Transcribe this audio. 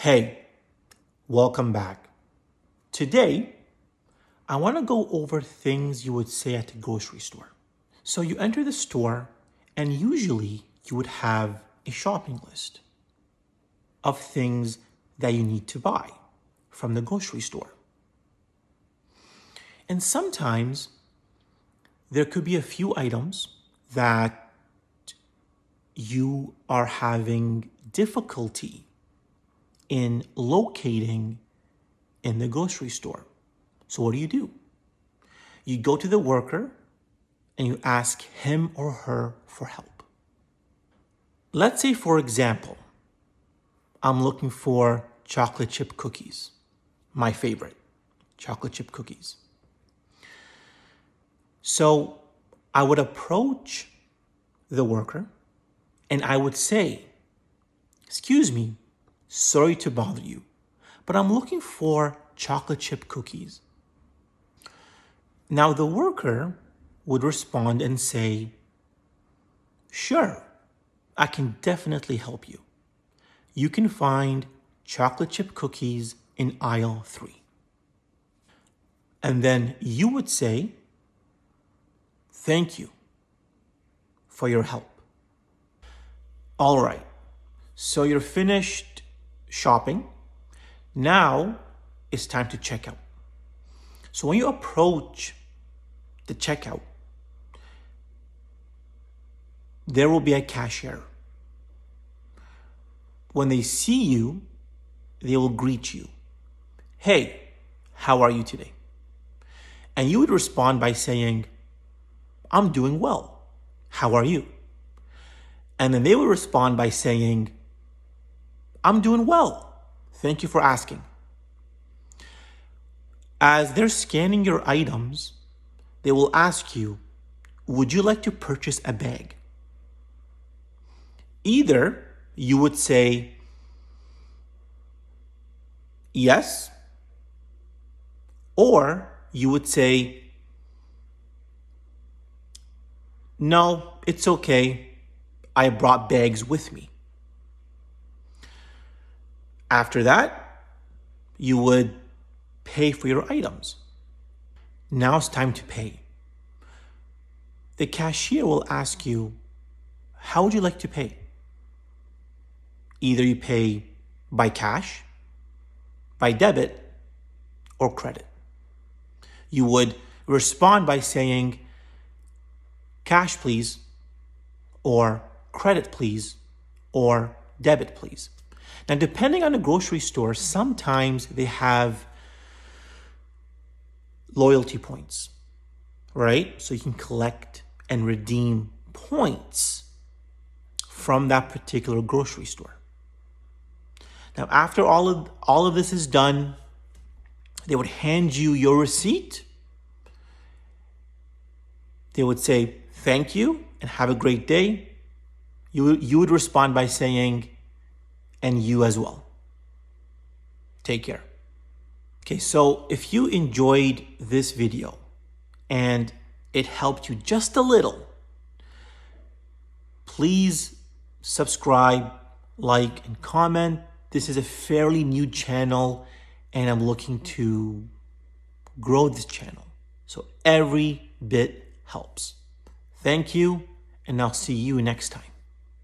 Hey, welcome back. Today, I want to go over things you would say at the grocery store. So you enter the store and usually you would have a shopping list of things that you need to buy from the grocery store. And sometimes there could be a few items that you are having difficulty in locating in the grocery store. So what do? You go to the worker and you ask him or her for help. Let's say, for example, I'm looking for chocolate chip cookies, my favorite, chocolate chip cookies. So I would approach the worker and I would say, "Excuse me, sorry to bother you, but I'm looking for chocolate chip cookies." Now the worker would respond and say, "Sure, I can definitely help you. You can find chocolate chip cookies in aisle 3. And then you would say, "Thank you for your help." All right, so you're finished shopping. Now it's time to check out. So when you approach the checkout, there will be a cashier. When they see you, they will greet you. "Hey, how are you today?" And you would respond by saying, "I'm doing well. How are you?" And then they will respond by saying, "I'm doing well. Thank you for asking." As they're scanning your items, they will ask you, "Would you like to purchase a bag?" Either you would say, "Yes," or you would say, "No, it's okay. I brought bags with me." After that, you would pay for your items. Now it's time to pay. The cashier will ask you, "How would you like to pay?" Either you pay by cash, by debit, or credit. You would respond by saying, "Cash, please," or "Credit, please," or "Debit, please." Now, depending on the grocery store, sometimes they have loyalty points, right? So you can collect and redeem points from that particular grocery store. Now, after all of this is done, they would hand you your receipt. They would say, "Thank you and have a great day." You would respond by saying, "And you as well. Take care." Okay, so if you enjoyed this video and it helped you just a little, please subscribe, like, and comment. This is a fairly new channel and I'm looking to grow this channel. So every bit helps. Thank you, and I'll see you next time.